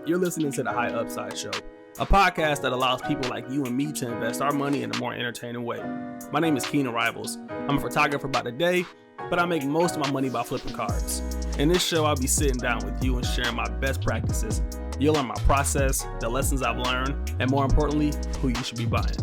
You're listening to the High Upside Show, a podcast that allows people like you and me to invest our money in a more entertaining way. My name is Keenan Rivals. I'm a photographer by the day, but I make most of my money by flipping cards. In this show, I'll be sitting down with you and sharing my best practices. You'll learn my process, the lessons I've learned, and more importantly, who you should be buying.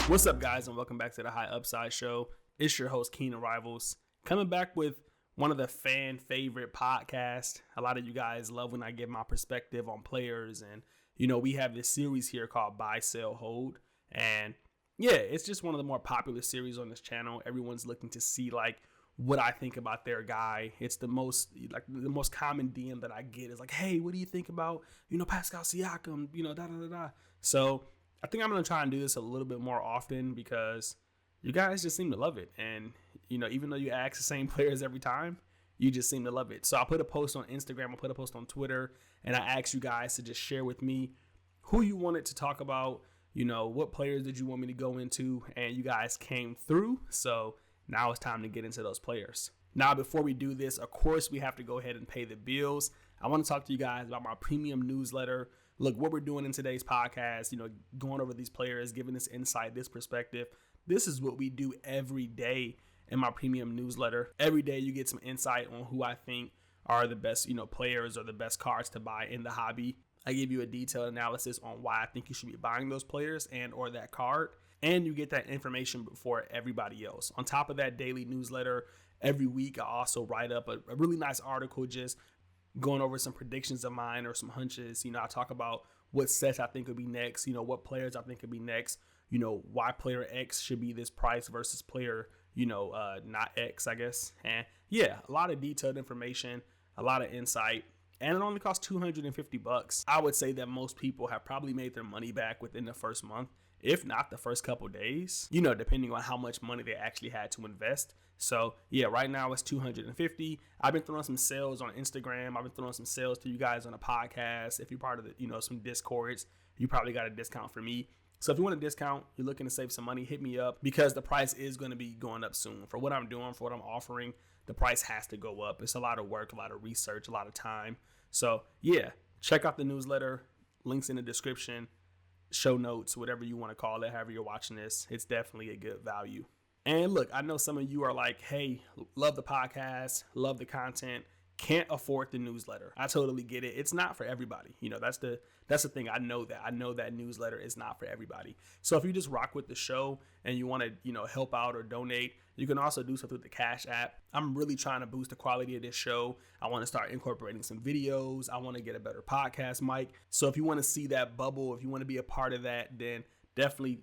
What's up, guys, and welcome back to the High Upside Show. It's your host, Keenan Rivals, coming back with one of the fan favorite podcasts. A lot of you guys love when I give my perspective on players. And, we have this series here called Buy, Sell, Hold. And yeah, it's just one of the more popular series on this channel. Everyone's looking to see what I think about their guy. It's the most common DM that I get is hey, what do you think about, Pascal Siakam, da-da-da-da. So I think I'm going to try and do this a little bit more often because you guys just seem to love it. And, even though you ask the same players every time, you just seem to love it. So I'll put a post on Instagram, I'll put a post on Twitter, and I ask you guys to just share with me who you wanted to talk about, what players did you want me to go into, and you guys came through. So now it's time to get into those players. Now, before we do this, of course, we have to go ahead and pay the bills. I want to talk to you guys about my premium newsletter. Look, what we're doing in today's podcast, going over these players, giving this insight, this perspective. This is what we do every day in my premium newsletter. Every day you get some insight on who I think are the best, players or the best cards to buy in the hobby. I give you a detailed analysis on why I think you should be buying those players and or that card. And you get that information before everybody else. On top of that daily newsletter, every week I also write up a really nice article just going over some predictions of mine or some hunches. I talk about what sets I think would be next, what players I think could be next, why player X should be this price versus player, not X, I guess. And yeah, a lot of detailed information, a lot of insight, and it only costs $250. I would say that most people have probably made their money back within the first month, if not the first couple days, depending on how much money they actually had to invest. So yeah, right now it's $250. I've been throwing some sales on Instagram. I've been throwing some sales to you guys on a podcast. If you're part of the, some Discords, you probably got a discount for me. So if you want a discount, you're looking to save some money, hit me up because the price is going to be going up soon. For what I'm doing, for what I'm offering, the price has to go up. It's a lot of work, a lot of research, a lot of time. So yeah, check out the newsletter. Links in the description, show notes, whatever you want to call it, however you're watching this. It's definitely a good value. And look, I know some of you are like, hey, love the podcast, love the content, can't afford the newsletter. I totally get it. It's not for everybody. That's the thing. I know that newsletter is not for everybody. So if you just rock with the show and you want to, help out or donate, you can also do so through the Cash App. I'm really trying to boost the quality of this show. I want to start incorporating some videos. I want to get a better podcast mic. So if you want to see that bubble, if you want to be a part of that, then definitely,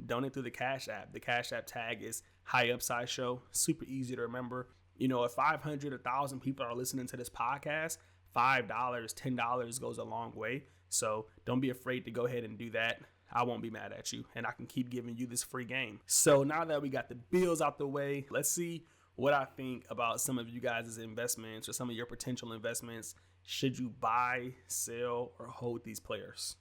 donate through the Cash App. The Cash App tag is High Upside Show. Super easy to remember. If 500, 1,000 people are listening to this podcast, $5, $10 goes a long way. So don't be afraid to go ahead and do that. I won't be mad at you, and I can keep giving you this free game. So now that we got the bills out the way, let's see what I think about some of you guys' investments or some of your potential investments. Should you buy, sell, or hold these players?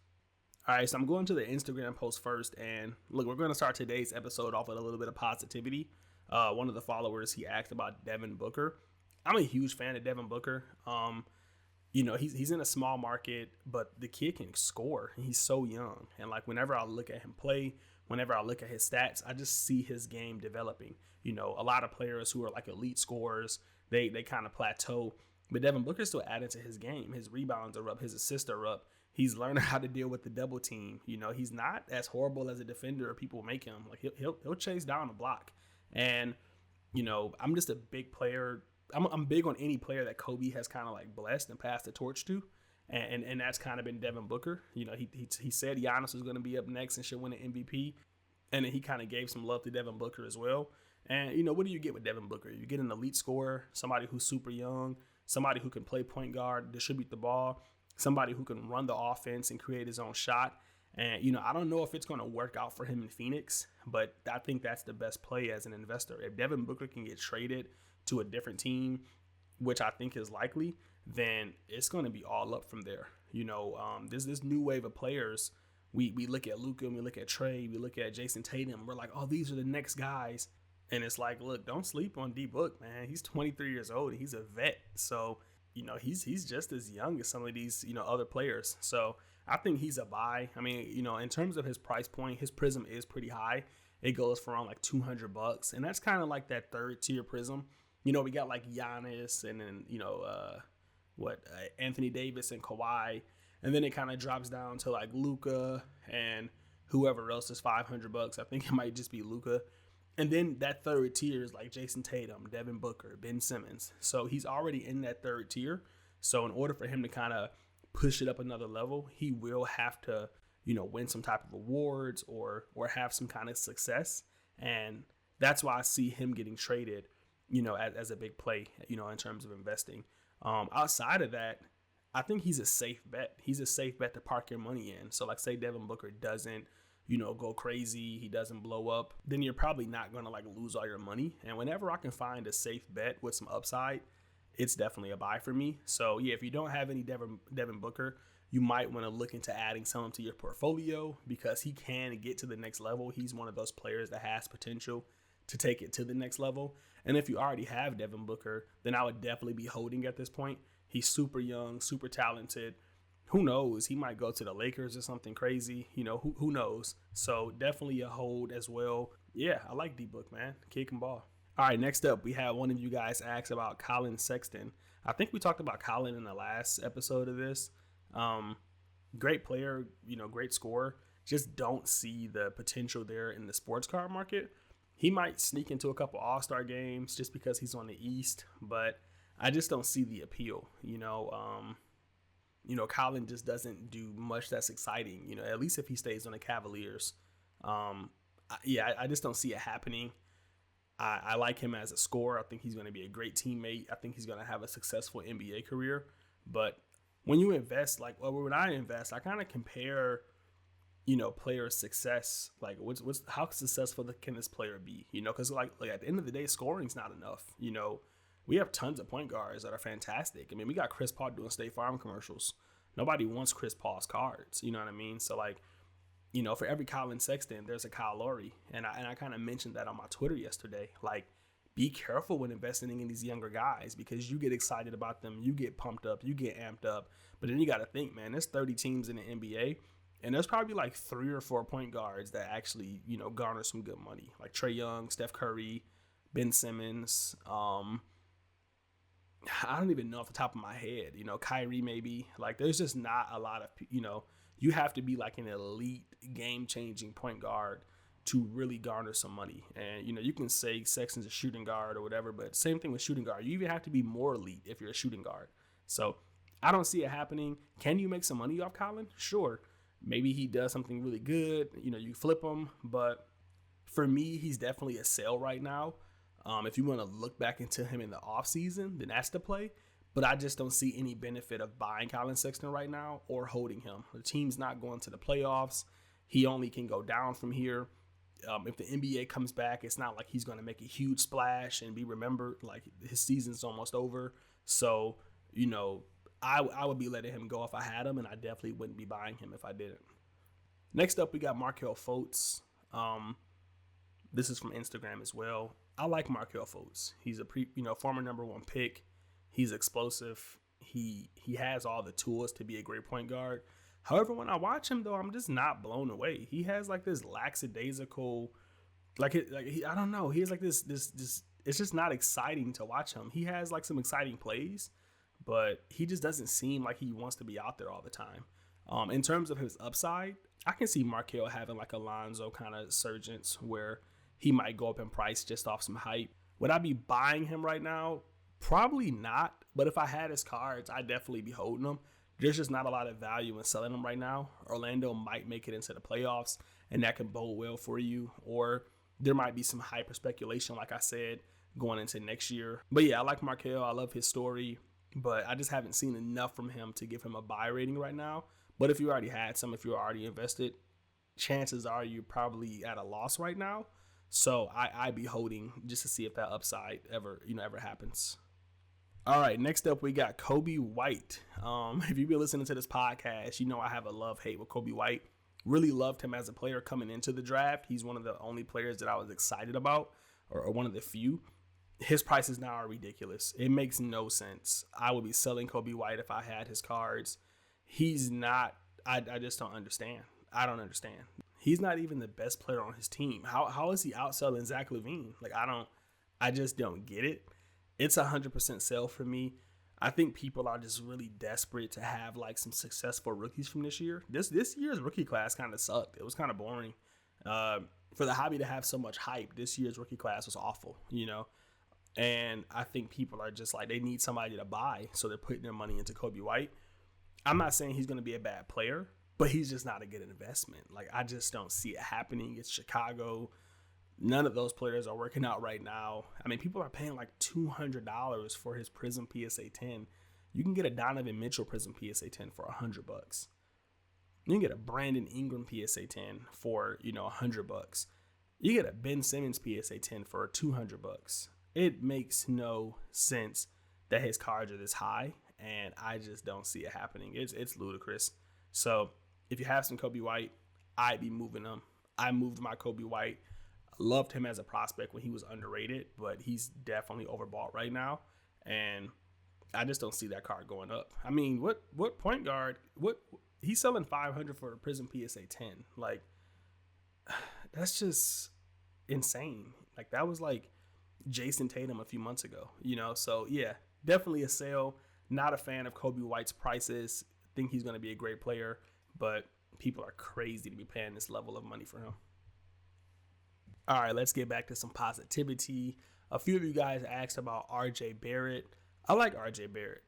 All right, so I'm going to the Instagram post first, and look, we're going to start today's episode off with a little bit of positivity. One of the followers, he asked about Devin Booker. I'm a huge fan of Devin Booker. He's in a small market, but the kid can score. He's so young. And whenever I look at him play, whenever I look at his stats, I just see his game developing. A lot of players who are elite scorers, they kind of plateau. But Devin Booker's still adding to his game. His rebounds are up. His assists are up. He's learning how to deal with the double team. He's not as horrible as a defender people make him. He'll chase down the block. And, I'm just a big player. I'm big on any player that Coby has kind of blessed and passed the torch to. And that's kind of been Devin Booker. He said Giannis was going to be up next and should win an MVP. And then he kind of gave some love to Devin Booker as well. And, what do you get with Devin Booker? You get an elite scorer, somebody who's super young, somebody who can play point guard, distribute the ball, somebody who can run the offense and create his own shot. And, I don't know if it's going to work out for him in Phoenix, but I think that's the best play as an investor. If Devin Booker can get traded to a different team, which I think is likely, then it's going to be all up from there. There's this new wave of players. We look at Luka, and we look at Trey, we look at Jason Tatum. We're like, oh, these are the next guys. And it's like, look, don't sleep on D Book, man. He's 23 years old and he's a vet. So he's just as young as some of these, other players. So I think he's a buy. I mean, in terms of his price point, his prism is pretty high. It goes for around like $200, and that's kind of like that third tier prism. We got like Giannis, and then Anthony Davis and Kawhi, and then it kind of drops down to like Luka and whoever else is $500. I think it might just be Luka. And then that third tier is like Jason Tatum, Devin Booker, Ben Simmons. So he's already in that third tier. So in order for him to kind of push it up another level, he will have to, win some type of awards or have some kind of success. And that's why I see him getting traded, as a big play, in terms of investing. Outside of that, I think he's a safe bet. He's a safe bet to park your money in. So like say Devin Booker doesn't, go crazy, he doesn't blow up, then you're probably not going to like lose all your money. And whenever I can find a safe bet with some upside, it's definitely a buy for me. So yeah, if you don't have any Devin Booker, you might want to look into adding some to your portfolio because he can get to the next level. He's one of those players that has potential to take it to the next level. And if you already have Devin Booker, then I would definitely be holding at this point. He's super young, super talented. Who knows? He might go to the Lakers or something crazy. Who knows? So definitely a hold as well. Yeah, I like D-Book, man. Kid can ball. All right, next up, we have one of you guys ask about Collin Sexton. I think we talked about Collin in the last episode of this. Great player, great scorer. Just don't see the potential there in the sports card market. He might sneak into a couple All-Star games just because he's on the East, but I just don't see the appeal. Collin just doesn't do much that's exciting, at least if he stays on the Cavaliers. I just don't see it happening. I like him as a scorer. I think he's going to be a great teammate. I think he's going to have a successful NBA career. But when you invest, when I invest, I kind of compare, player success. Like, how successful can this player be? Because like at the end of the day, scoring's not enough. We have tons of point guards that are fantastic. I mean, we got Chris Paul doing State Farm commercials. Nobody wants Chris Paul's cards. You know what I mean? So, for every Collin Sexton, there's a Kyle Lowry. And I kind of mentioned that on my Twitter yesterday. Be careful when investing in these younger guys because you get excited about them. You get pumped up. You get amped up. But then you got to think, man, there's 30 teams in the NBA. And there's probably like 3 or 4 point guards that actually, garner some good money. Like Trae Young, Steph Curry, Ben Simmons, I don't even know off the top of my head, Kyrie maybe. There's just not a lot of, you have to be like an elite game-changing point guard to really garner some money. And, you can say Sexton's a shooting guard or whatever, but same thing with shooting guard. You even have to be more elite if you're a shooting guard. So I don't see it happening. Can you make some money off Collin? Sure. Maybe he does something really good. You flip him. But for me, he's definitely a sell right now. If you want to look back into him in the offseason, then that's the play. But I just don't see any benefit of buying Collin Sexton right now or holding him. The team's not going to the playoffs. He only can go down from here. If the NBA comes back, it's not like he's going to make a huge splash and be remembered. Like his season's almost over. So, I would be letting him go if I had him, and I definitely wouldn't be buying him if I didn't. Next up, we got Markelle Fultz. This is from Instagram as well. I like Markelle Fultz. He's a former number 1 pick. He's explosive. He has all the tools to be a great point guard. However, when I watch him though, I'm just not blown away. He has like this lackadaisical, I don't know. He has like this. It's just not exciting to watch him. He has like some exciting plays, but he just doesn't seem like he wants to be out there all the time. In terms of his upside, I can see Markelle having like a Lonzo kind of surgence where he might go up in price just off some hype. Would I be buying him right now? Probably not. But if I had his cards, I'd definitely be holding them. There's just not a lot of value in selling them right now. Orlando might make it into the playoffs, and that can bode well for you. Or there might be some hyper speculation, like I said, going into next year. But yeah, I like Markelle. I love his story. But I just haven't seen enough from him to give him a buy rating right now. But if you already had some, if you're already invested, chances are you're probably at a loss right now. So I'd be holding just to see if that upside ever happens. All right, next up we got Coby White. If you've been listening to this podcast, I have a love-hate with Coby White. Really loved him as a player coming into the draft. He's one of the only players that I was excited about, or one of the few. his prices now are ridiculous. It makes no sense. I would be selling Coby White if I had his cards. He's not. I just don't understand. I don't understand. He's not even the best player on his team. How is he outselling Zach LaVine? Like, I just don't get it. It's 100% sell for me. I think people are just really desperate to have like some successful rookies from this year. This year's rookie class kind of sucked. It was kind of boring. For the hobby to have so much hype, this year's rookie class was awful, And I think people are just like, they need somebody to buy, so they're putting their money into Coby White. I'm not saying he's going to be a bad player, but he's just not a good investment. Like, I just don't see it happening. It's Chicago. None of those players are working out right now. I mean, people are paying like $200 for his Prism PSA 10. You can get a Donovan Mitchell Prism PSA 10 for $100. You can get a Brandon Ingram PSA 10 for, $100. You get a Ben Simmons PSA 10 for $200. It makes no sense that his cards are this high, and I just don't see it happening. It's ludicrous. So if you have some Coby White, I'd be moving them. I moved my Coby White. I loved him as a prospect when he was underrated, but he's definitely overbought right now, and I just don't see that card going up. I mean, what point guard? He's selling $500 for a Prism PSA 10. Like, that's just insane. Like, that was like Jason Tatum a few months ago, So yeah, definitely a sale. Not a fan of Coby White's prices. Think he's going to be a great player, but people are crazy to be paying this level of money for him. All right, let's get back to some positivity. A few of you guys asked about RJ Barrett. I like RJ Barrett.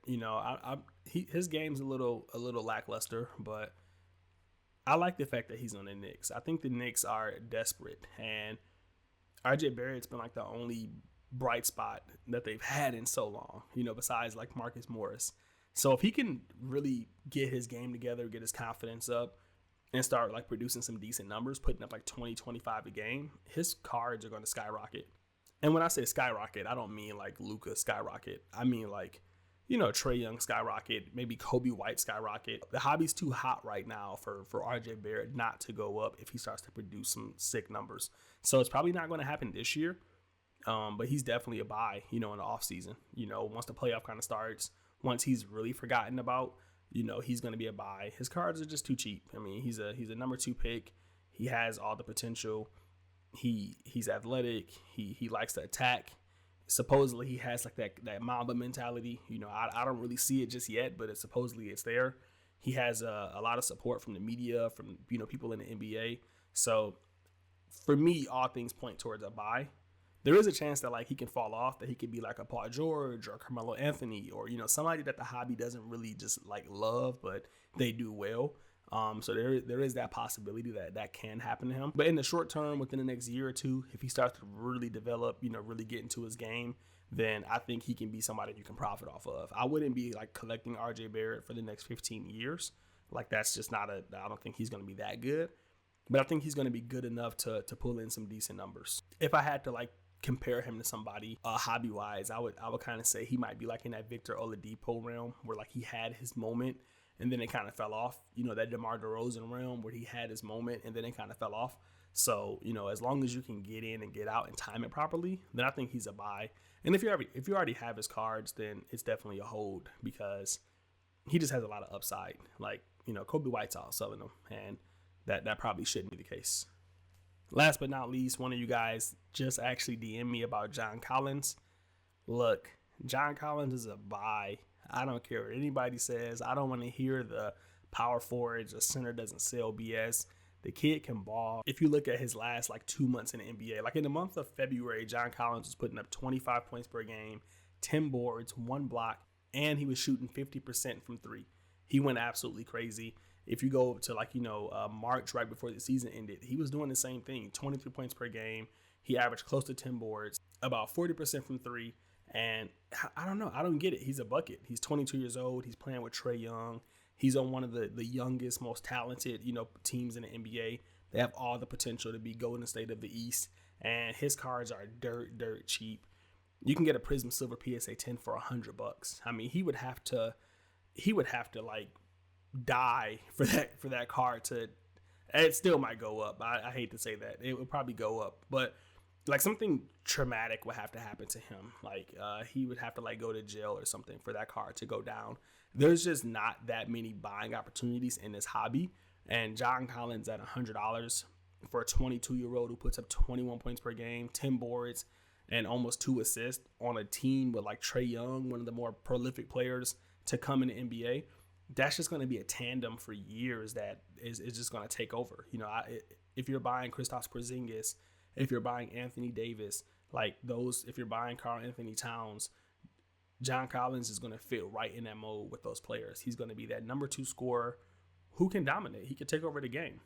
His game's a little lackluster, but I like the fact that he's on the Knicks. I think the Knicks are desperate, and RJ Barrett's been like the only bright spot that they've had in so long, besides like Marcus Morris. So if he can really get his game together, get his confidence up, and start like producing some decent numbers, putting up like 20, 25 a game, his cards are going to skyrocket. And when I say skyrocket, I don't mean like Luka skyrocket. I mean like, Trae Young skyrocket, maybe Coby White skyrocket. The hobby's too hot right now for RJ Barrett not to go up if he starts to produce some sick numbers. So it's probably not going to happen this year. But he's definitely a buy, in the offseason. Once the playoff kind of starts, once he's really forgotten about, he's going to be a buy. His cards are just too cheap. I mean, he's a number 2 pick. He has all the potential. He's athletic. He likes to attack. Supposedly he has like that Mamba mentality. I don't really see it just yet, but supposedly it's there. He has a lot of support from the media, from people in the NBA. So for me, all things point towards a buy. There is a chance that like he can fall off, that he could be like a Paul George or Carmelo Anthony, or somebody that the hobby doesn't really just like love, but they do well. So there is that possibility that can happen to him. But in the short term, within the next year or two, if he starts to really develop, really get into his game, then I think he can be somebody you can profit off of. I wouldn't be like collecting RJ Barrett for the next 15 years. Like, that's just I don't think he's going to be that good. But I think he's going to be good enough to pull in some decent numbers. If I had to like compare him to somebody hobby wise, I would kind of say he might be like in that Victor Oladipo realm, where like he had his moment and then it kind of fell off. that DeMar DeRozan realm where he had his moment and then it kind of fell off. So as long as you can get in and get out and time it properly, then I think he's a buy. And if you already have his cards, then it's definitely a hold, because he just has a lot of upside. Like, Coby White's out selling him, and that probably shouldn't be the case. Last but not least, one of you guys just actually DM'd me about John Collins. Look, John Collins is a buy. I don't care what anybody says. I don't want to hear the power forwards or center doesn't sell BS. The kid can ball. If you look at his last like 2 months in the NBA, like in the month of February, John Collins was putting up 25 points per game, 10 boards, 1 block, and he was shooting 50% from 3. He went absolutely crazy. If you go to like, March right before the season ended, he was doing the same thing, 23 points per game. He averaged close to 10 boards, about 40% from 3. And I don't know. I don't get it. He's a bucket. He's 22 years old. He's playing with Trae Young. He's on one of the youngest, most talented, teams in the NBA. They have all the potential to be Golden State of the East. And his cards are dirt cheap. You can get a Prism Silver PSA 10 for $100. I mean, he would have to like die for that card to. It still might go up. I hate to say that. It would probably go up, but like something traumatic would have to happen to him. Like he would have to like go to jail or something for that card to go down. There's just not that many buying opportunities in this hobby. And John Collins at $100 for a 22-year-old who puts up 21 points per game, 10 boards, and almost 2 assists on a team with like Trae Young, one of the more prolific players to come in the NBA. That's just going to be a tandem for years that is just going to take over. You know, if you're buying Kristaps Porzingis, if you're buying Anthony Davis, like those, if you're buying Karl Anthony Towns, John Collins is going to fit right in that mold with those players. He's going to be that number 2 scorer who can dominate. He can take over the game.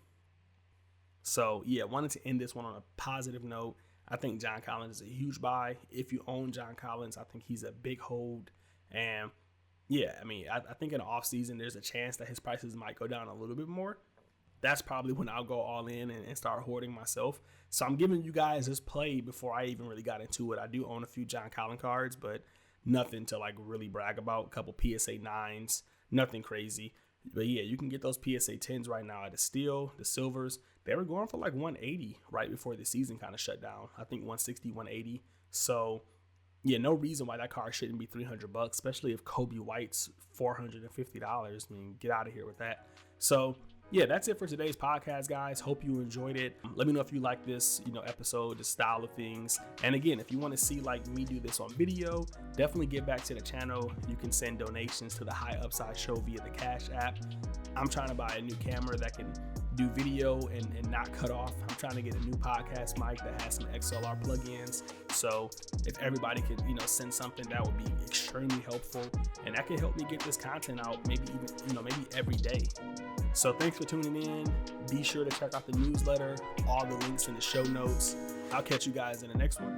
So, yeah, wanted to end this one on a positive note. I think John Collins is a huge buy. If you own John Collins, I think he's a big hold. And, yeah, I mean, I think in the offseason, there's a chance that his prices might go down a little bit more. That's probably when I'll go all in and start hoarding myself. So I'm giving you guys this play before I even really got into it. I do own a few John Collins cards, but nothing to like really brag about. A couple PSA 9s, nothing crazy. But yeah, you can get those PSA 10s right now at the steel, the silvers. They were going for like 180 right before the season kind of shut down. I think 160, 180. So yeah, no reason why that card shouldn't be $300, especially if Coby White's $450. I mean, get out of here with that. So yeah, that's it for today's podcast, guys. Hope you enjoyed it. Let me know if you like this, episode, the style of things. And again, if you want to see like me do this on video, definitely get back to the channel. You can send donations to the High Upside Show via the Cash App. I'm trying to buy a new camera that can do video and not cut off. I'm trying to get a new podcast mic that has some XLR plugins. So if everybody could, send something, that would be extremely helpful. And that could help me get this content out maybe even, maybe every day. So thanks for tuning in. Be sure to check out the newsletter, all the links in the show notes. I'll catch you guys in the next one.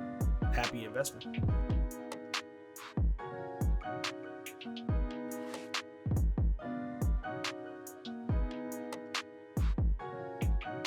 Happy investing.